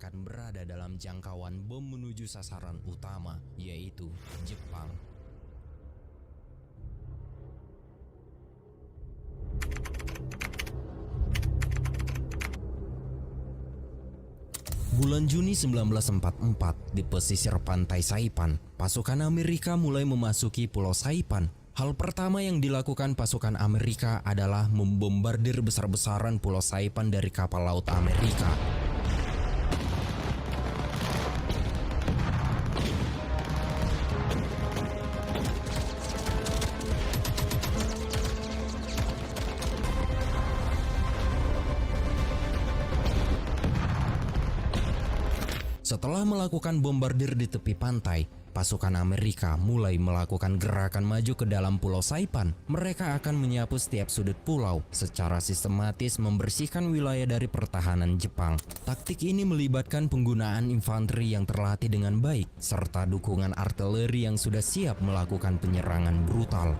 akan berada dalam jangkauan bom menuju sasaran utama, yaitu Jepang. Bulan Juni 1944, di pesisir pantai Saipan, pasukan Amerika mulai memasuki Pulau Saipan. Hal pertama yang dilakukan pasukan Amerika adalah membombardir besar-besaran Pulau Saipan dari kapal laut Amerika. Setelah melakukan bombardir di tepi pantai, pasukan Amerika mulai melakukan gerakan maju ke dalam Pulau Saipan. Mereka akan menyapu setiap sudut pulau, secara sistematis membersihkan wilayah dari pertahanan Jepang. Taktik ini melibatkan penggunaan infanteri yang terlatih dengan baik, serta dukungan artileri yang sudah siap melakukan penyerangan brutal.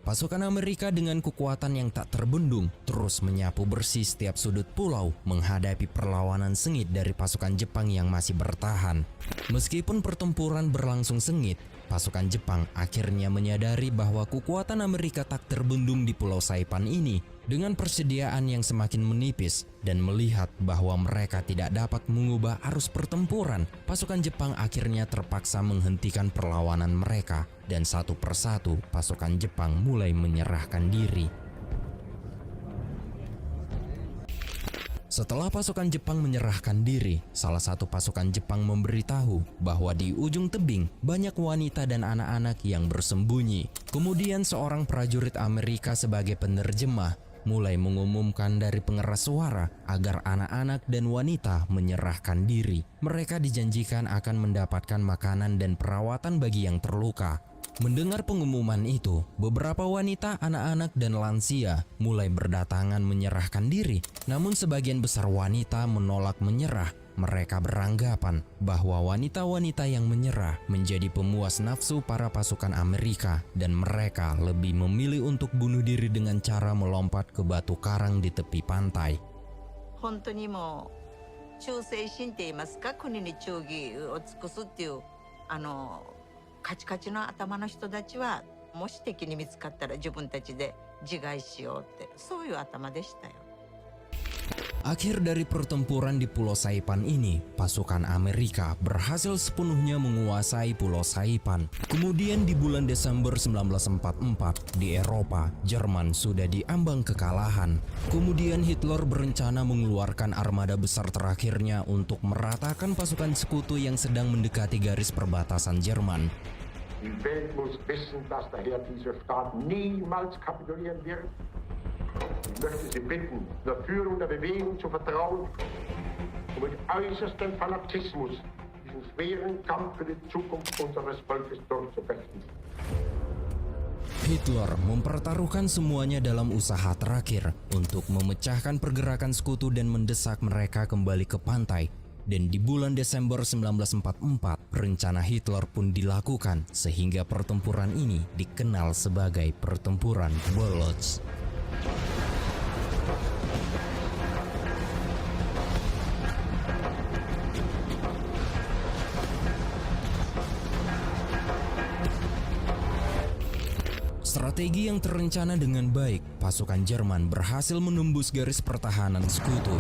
Pasukan Amerika dengan kekuatan yang tak terbendung terus menyapu bersih setiap sudut pulau menghadapi perlawanan sengit dari pasukan Jepang yang masih bertahan. Meskipun pertempuran berlangsung sengit, pasukan Jepang akhirnya menyadari bahwa kekuatan Amerika tak terbendung di Pulau Saipan ini. Dengan persediaan yang semakin menipis dan melihat bahwa mereka tidak dapat mengubah arus pertempuran, pasukan Jepang akhirnya terpaksa menghentikan perlawanan mereka dan satu persatu pasukan Jepang mulai menyerahkan diri. Setelah pasukan Jepang menyerahkan diri, salah satu pasukan Jepang memberitahu bahwa di ujung tebing banyak wanita dan anak-anak yang bersembunyi. Kemudian seorang prajurit Amerika sebagai penerjemah mulai mengumumkan dari pengeras suara agar anak-anak dan wanita menyerahkan diri. Mereka dijanjikan akan mendapatkan makanan dan perawatan bagi yang terluka. Mendengar pengumuman itu, beberapa wanita, anak-anak, dan lansia mulai berdatangan menyerahkan diri. Namun sebagian besar wanita menolak menyerah. Mereka beranggapan bahwa wanita-wanita yang menyerah menjadi pemuas nafsu para pasukan Amerika dan mereka lebih memilih untuk bunuh diri dengan cara melompat ke batu karang di tepi pantai. 本当にもう忠誠心って言いますか、国に忠義を尽くすっていうカチカチの頭の人たちはもし敵に見つかったら自分たちで自害しようってそういう頭でしたよ。 Akhir dari pertempuran di Pulau Saipan ini, pasukan Amerika berhasil sepenuhnya menguasai Pulau Saipan. Kemudian di bulan Desember 1944, di Eropa, Jerman sudah diambang kekalahan. Kemudian Hitler berencana mengeluarkan armada besar terakhirnya untuk meratakan pasukan sekutu yang sedang mendekati garis perbatasan Jerman. Die Welt muss wissen, dass daher dieser Staat niemals kapitulieren wird. Ich möchte Sie bitten, der Führung der Bewegung zu vertrauen und mit äußerstem Fanatismus diesen schweren Kampf für die Zukunft unseres Volkes durchzufechten. Hitler mempertaruhkan semuanya dalam usaha terakhir untuk memecahkan pergerakan sekutu dan mendesak mereka kembali ke pantai. Dan di bulan Desember 1944, rencana Hitler pun dilakukan sehingga pertempuran ini dikenal sebagai pertempuran Bulge. Strategi yang terencana dengan baik, pasukan Jerman berhasil menembus garis pertahanan sekutu.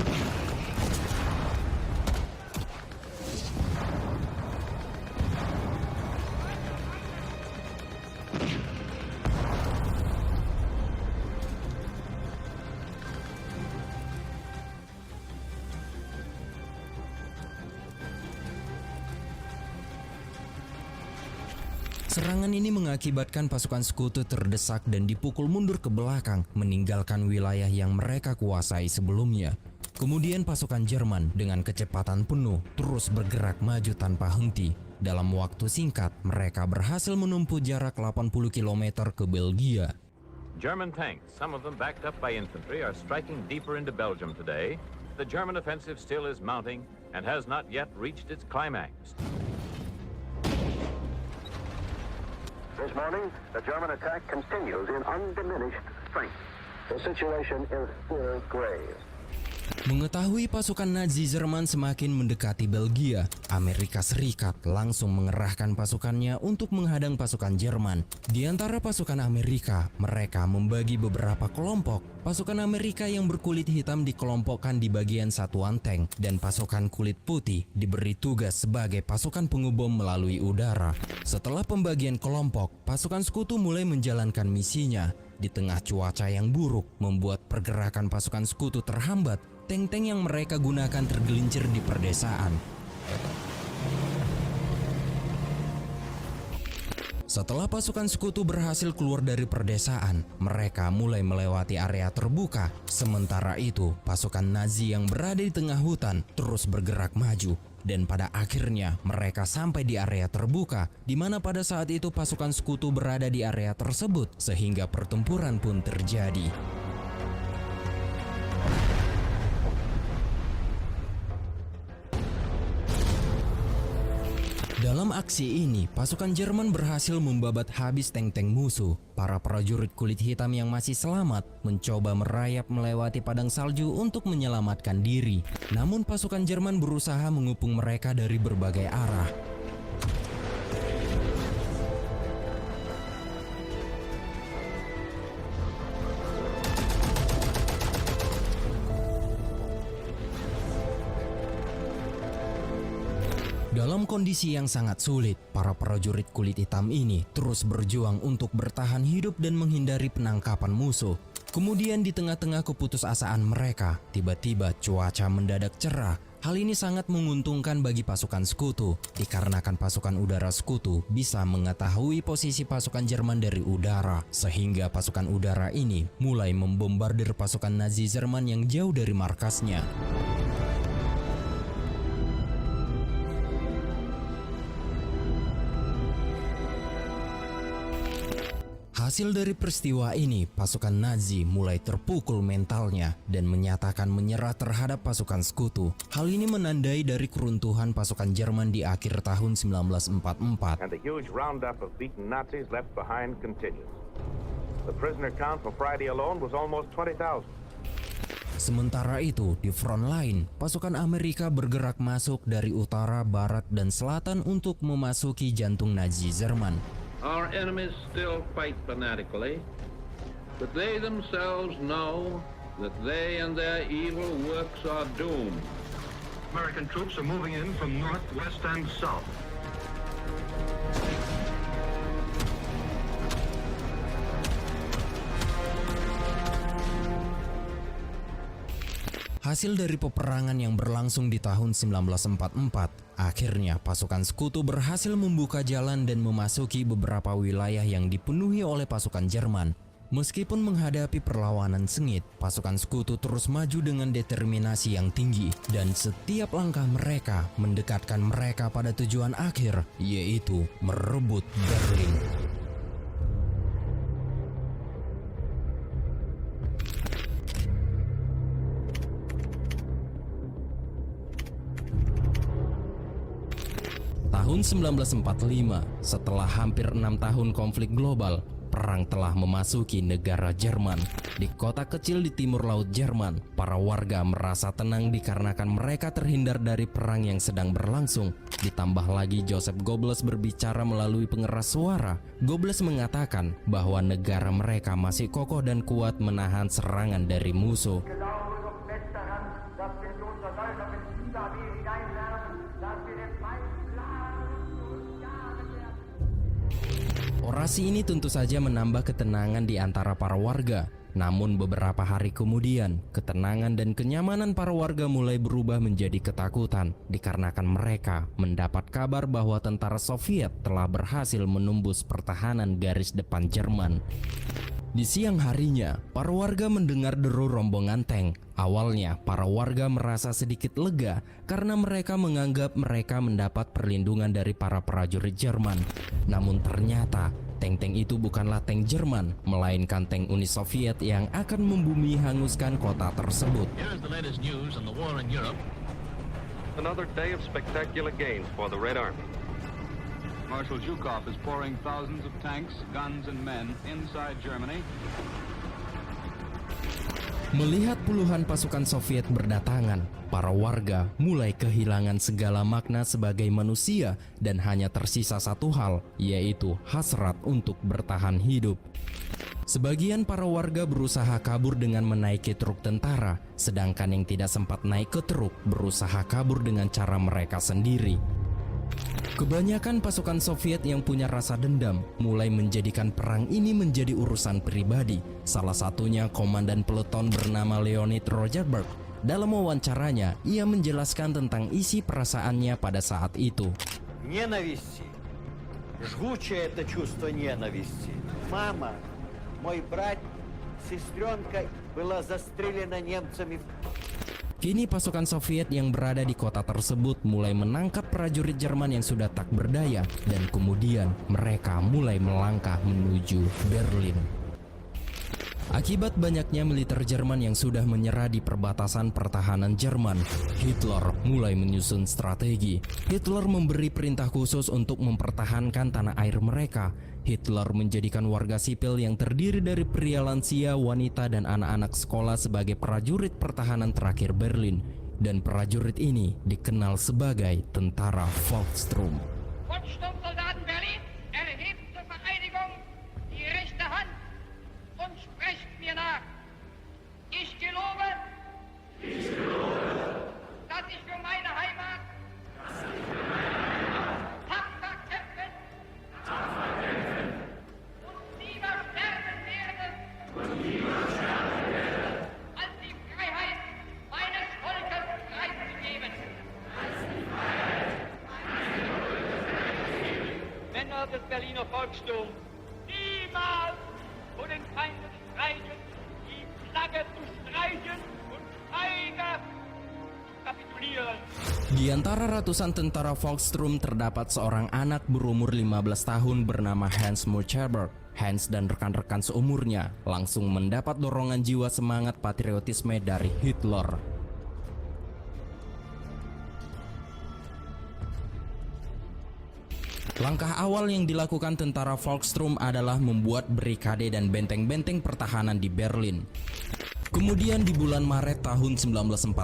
Serangan ini mengakibatkan pasukan sekutu terdesak dan dipukul mundur ke belakang, meninggalkan wilayah yang mereka kuasai sebelumnya. Kemudian pasukan Jerman dengan kecepatan penuh terus bergerak maju tanpa henti. Dalam waktu singkat, mereka berhasil menempuh jarak 80 km ke Belgia. German tanks, some of them backed up by infantry, are striking deeper into Belgium today. The German offensive still is mounting and has not yet reached its climax. This morning, the German attack continues in undiminished strength. The situation is still grave. Mengetahui pasukan Nazi Jerman semakin mendekati Belgia, Amerika Serikat langsung mengerahkan pasukannya untuk menghadang pasukan Jerman. Di antara pasukan Amerika, mereka membagi beberapa kelompok. Pasukan Amerika yang berkulit hitam dikelompokkan di bagian satuan tank, dan pasukan kulit putih diberi tugas sebagai pasukan pengubom melalui udara. Setelah pembagian kelompok, pasukan sekutu mulai menjalankan misinya. Di tengah cuaca yang buruk, membuat pergerakan pasukan sekutu terhambat. Tank-tank yang mereka gunakan tergelincir di perdesaan. Setelah pasukan sekutu berhasil keluar dari perdesaan, mereka mulai melewati area terbuka. Sementara itu, pasukan Nazi yang berada di tengah hutan terus bergerak maju. Dan pada akhirnya mereka sampai di area terbuka, di mana pada saat itu pasukan sekutu berada di area tersebut, sehingga pertempuran pun terjadi. Dalam aksi ini, pasukan Jerman berhasil membabat habis tank-tank musuh. Para prajurit kulit hitam yang masih selamat mencoba merayap melewati padang salju untuk menyelamatkan diri. Namun pasukan Jerman berusaha mengepung mereka dari berbagai arah. Dalam kondisi yang sangat sulit, para prajurit kulit hitam ini terus berjuang untuk bertahan hidup dan menghindari penangkapan musuh. Kemudian di tengah-tengah keputusasaan mereka, tiba-tiba cuaca mendadak cerah. Hal ini sangat menguntungkan bagi pasukan sekutu, dikarenakan pasukan udara sekutu bisa mengetahui posisi pasukan Jerman dari udara, sehingga pasukan udara ini mulai membombardir pasukan Nazi Jerman yang jauh dari markasnya. Hasil dari peristiwa ini, pasukan Nazi mulai terpukul mentalnya dan menyatakan menyerah terhadap pasukan sekutu. Hal ini menandai dari keruntuhan pasukan Jerman di akhir tahun 1944. And the huge roundup of beaten Nazis left behind continues. The prisoner count for Friday alone was almost 20,000. Sementara itu, di front line, pasukan Amerika bergerak masuk dari utara, barat, dan selatan untuk memasuki jantung Nazi Jerman. Our enemies still fight fanatically, but they themselves know that they and their evil works are doomed. American troops are moving in from north, west, and south. Hasil dari peperangan yang berlangsung di tahun 1944, akhirnya pasukan sekutu berhasil membuka jalan dan memasuki beberapa wilayah yang dipenuhi oleh pasukan Jerman. Meskipun menghadapi perlawanan sengit, pasukan sekutu terus maju dengan determinasi yang tinggi, dan setiap langkah mereka mendekatkan mereka pada tujuan akhir, yaitu merebut Berlin. Tahun 1945, setelah hampir 6 tahun konflik global, perang telah memasuki negara Jerman. Di kota kecil di timur laut Jerman, para warga merasa tenang dikarenakan mereka terhindar dari perang yang sedang berlangsung. Ditambah lagi Joseph Goebbels berbicara melalui pengeras suara. Goebbels mengatakan bahwa negara mereka masih kokoh dan kuat menahan serangan dari musuh. Orasi ini tentu saja menambah ketenangan di antara para warga. Namun beberapa hari kemudian, ketenangan dan kenyamanan para warga mulai berubah menjadi ketakutan dikarenakan mereka mendapat kabar bahwa tentara Soviet telah berhasil menembus pertahanan garis depan Jerman. Di siang harinya, para warga mendengar deru rombongan tank. Awalnya, para warga merasa sedikit lega karena mereka menganggap mereka mendapat perlindungan dari para prajurit Jerman. Namun ternyata, tank-tank itu bukanlah tank Jerman, melainkan tank Uni Soviet yang akan membumi hanguskan kota tersebut. Here's the latest news on the war in Europe. Another day of spectacular gains for the Red Army. Marshal Zhukov is pouring thousands of tanks, guns, and men inside Germany. Melihat puluhan pasukan Soviet berdatangan, para warga mulai kehilangan segala makna sebagai manusia dan hanya tersisa satu hal, yaitu hasrat untuk bertahan hidup. Sebagian para warga berusaha kabur dengan menaiki truk tentara, sedangkan yang tidak sempat naik ke truk berusaha kabur dengan cara mereka sendiri. Kebanyakan pasukan Soviet yang punya rasa dendam mulai menjadikan perang ini menjadi urusan pribadi. Salah satunya komandan peleton bernama Leonid Rosenberg. Dalam wawancaranya, ia menjelaskan tentang isi perasaannya pada saat itu. Ненависти. Жгучее это чувство ненависти. Мама, мой брат, сестренка была застрелена немцами. Kini pasukan Soviet yang berada di kota tersebut mulai menangkap prajurit Jerman yang sudah tak berdaya, dan kemudian mereka mulai melangkah menuju Berlin. Akibat banyaknya militer Jerman yang sudah menyerah di perbatasan pertahanan Jerman, Hitler mulai menyusun strategi. Hitler memberi perintah khusus untuk mempertahankan tanah air mereka. Hitler menjadikan warga sipil yang terdiri dari pria lansia, wanita, dan anak-anak sekolah sebagai prajurit pertahanan terakhir Berlin. Dan prajurit ini dikenal sebagai tentara Volkssturm. Volkssturmsoldaten Berlin, erhebt zur Verteidigung die rechte Hand und sprecht mir nach. Ich gelobe, dass ich für meine Heimat tapfer kämpfen und lieber sterben werde, als die Freiheit meines Volkes preiszugeben. Männer des Berliner Volkssturms, niemals vor den Feinden streichen, die Flagge zu streichen und feige kapitulieren. Di antara ratusan tentara Volkssturm terdapat seorang anak berumur 15 tahun bernama Hans Murchberg. Hans dan rekan-rekan seumurnya langsung mendapat dorongan jiwa semangat patriotisme dari Hitler. Langkah awal yang dilakukan tentara Volkssturm adalah membuat barikade dan benteng-benteng pertahanan di Berlin. Kemudian di bulan Maret tahun 1945,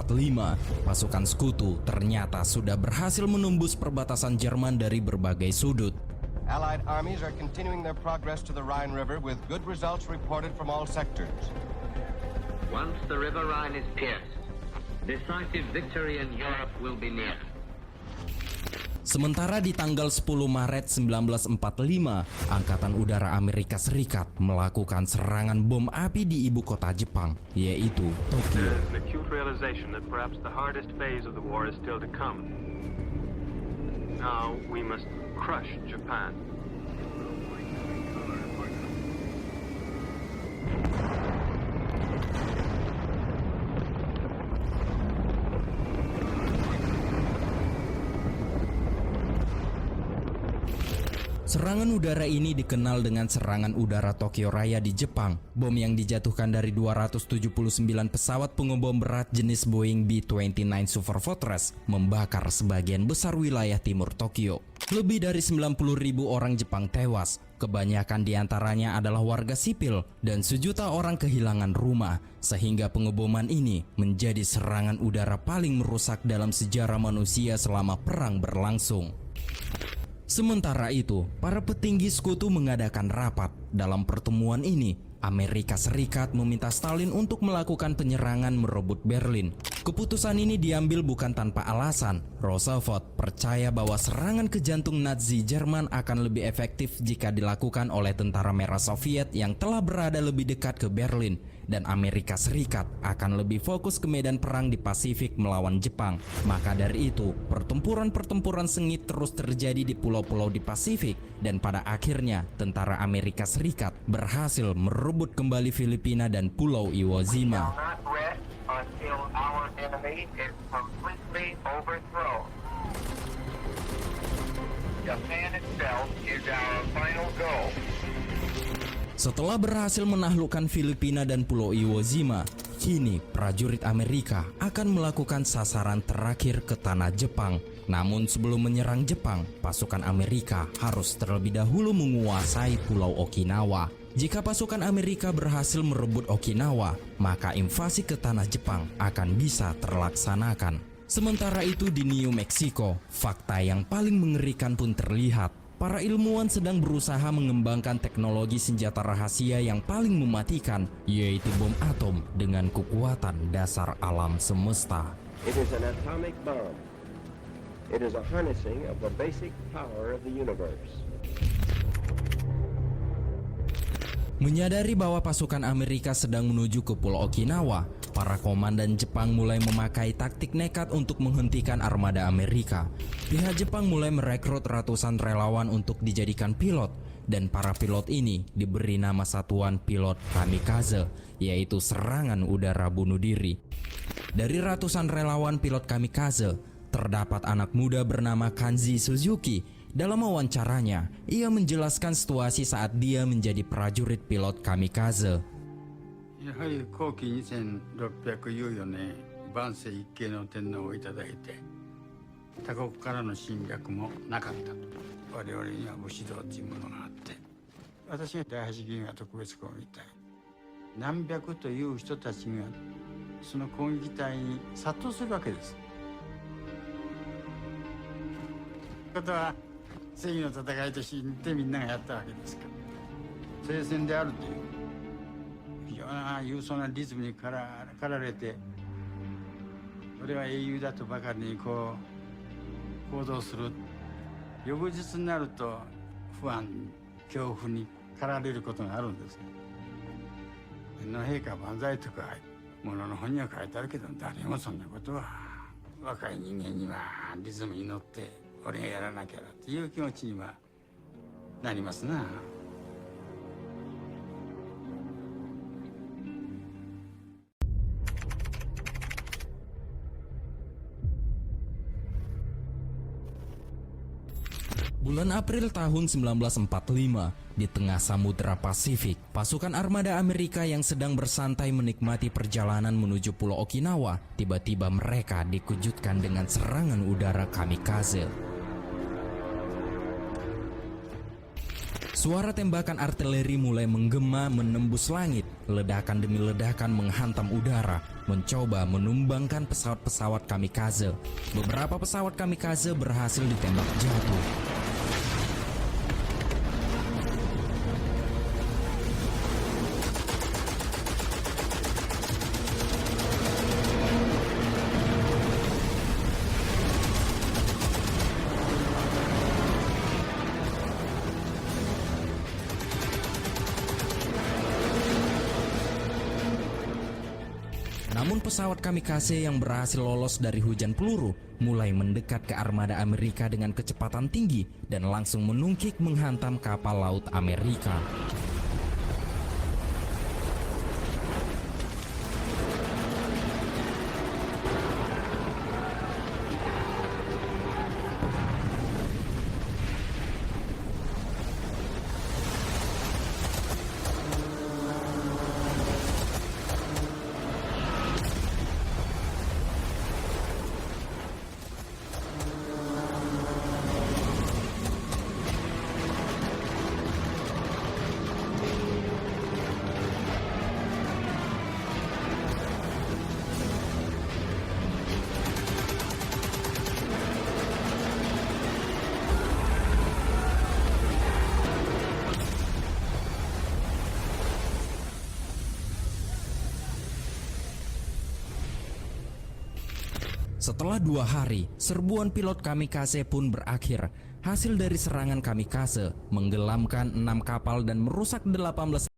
pasukan sekutu ternyata sudah berhasil menembus perbatasan Jerman dari berbagai sudut. Allied armies are continuing their progress to the Rhine River with good results reported from all sectors. Once the River Rhine is pierced, decisive victory in Europe will be near. Sementara di tanggal 10 Maret 1945, Angkatan Udara Amerika Serikat melakukan serangan bom api di ibu kota Jepang, yaitu Tokyo. There is an acute realization that perhaps the hardest phase of the war is still to come. Now we must crush Japan. Serangan udara ini dikenal dengan serangan udara Tokyo Raya di Jepang. Bom yang dijatuhkan dari 279 pesawat pengebom berat jenis Boeing B-29 Super Fortress membakar sebagian besar wilayah timur Tokyo. Lebih dari 90.000 orang Jepang tewas. Kebanyakan diantaranya adalah warga sipil dan sejuta orang kehilangan rumah. Sehingga pengeboman ini menjadi serangan udara paling merusak dalam sejarah manusia selama perang berlangsung. Sementara itu, para petinggi sekutu mengadakan rapat. Dalam pertemuan ini, Amerika Serikat meminta Stalin untuk melakukan penyerangan merebut Berlin. Keputusan ini diambil bukan tanpa alasan. Roosevelt percaya bahwa serangan ke jantung Nazi Jerman akan lebih efektif jika dilakukan oleh tentara merah Soviet yang telah berada lebih dekat ke Berlin. Dan Amerika Serikat akan lebih fokus ke medan perang di Pasifik melawan Jepang. Maka dari itu, pertempuran-pertempuran sengit terus terjadi di pulau-pulau di Pasifik. Dan pada akhirnya, tentara Amerika Serikat berhasil merebut kembali Filipina dan Pulau Iwo Jima. Japan itself is our final goal. Setelah berhasil menaklukkan Filipina dan Pulau Iwo Jima, kini prajurit Amerika akan melakukan sasaran terakhir ke tanah Jepang, Namun sebelum menyerang Jepang, pasukan Amerika harus terlebih dahulu menguasai Pulau Okinawa. Jika pasukan Amerika berhasil merebut Okinawa, maka invasi ke tanah Jepang akan bisa terlaksanakan. Sementara itu di New Mexico, fakta yang paling mengerikan pun terlihat. Para ilmuwan sedang berusaha mengembangkan teknologi senjata rahasia yang paling mematikan, yaitu bom atom dengan kekuatan dasar alam semesta. It is an atomic bomb. It is a harnessing of the basic power of the universe. Menyadari bahwa pasukan Amerika sedang menuju ke Pulau Okinawa, para komandan Jepang mulai memakai taktik nekat untuk menghentikan armada Amerika. Pihak Jepang mulai merekrut ratusan relawan untuk dijadikan pilot, dan para pilot ini diberi nama satuan pilot kamikaze, yaitu serangan udara bunuh diri. Dari ratusan relawan pilot kamikaze, terdapat anak muda bernama Kanji Suzuki. Dalam wawancaranya, ia menjelaskan situasi saat dia menjadi prajurit pilot kamikaze. やはり後期2614年万世一系の天皇をいただいて他国からの侵略もなかったと我々には武士道というものがあって私が第八銀河特別攻撃隊何百という人たちがその攻撃隊に殺到するわけです。ことは正義の戦いとしてみんながやったわけですから聖戦であるという非常な勇壮なリズムに駆られて俺は英雄だとばかりにこう行動する翌日になると不安恐怖に駆られることがあるんです。天皇陛下万歳とか物の本には書いてあるけど誰もそんなことは若い人間にはリズムに乗って俺がやらなきゃなっていう気持ちにはなりますな。Bulan April tahun 1945, di tengah Samudra Pasifik, pasukan armada Amerika yang sedang bersantai menikmati perjalanan menuju Pulau Okinawa, tiba-tiba mereka dikejutkan dengan serangan udara kamikaze. Suara tembakan artileri mulai menggema menembus langit. Ledakan demi ledakan menghantam udara, mencoba menumbangkan pesawat-pesawat kamikaze. Beberapa pesawat kamikaze berhasil ditembak jatuh. Namun pesawat kamikaze yang berhasil lolos dari hujan peluru mulai mendekat ke armada Amerika dengan kecepatan tinggi dan langsung menungkik menghantam kapal laut Amerika. Setelah 2 hari, serbuan pilot kamikaze pun berakhir. Hasil dari serangan kamikaze menggelamkan 6 kapal dan merusak 18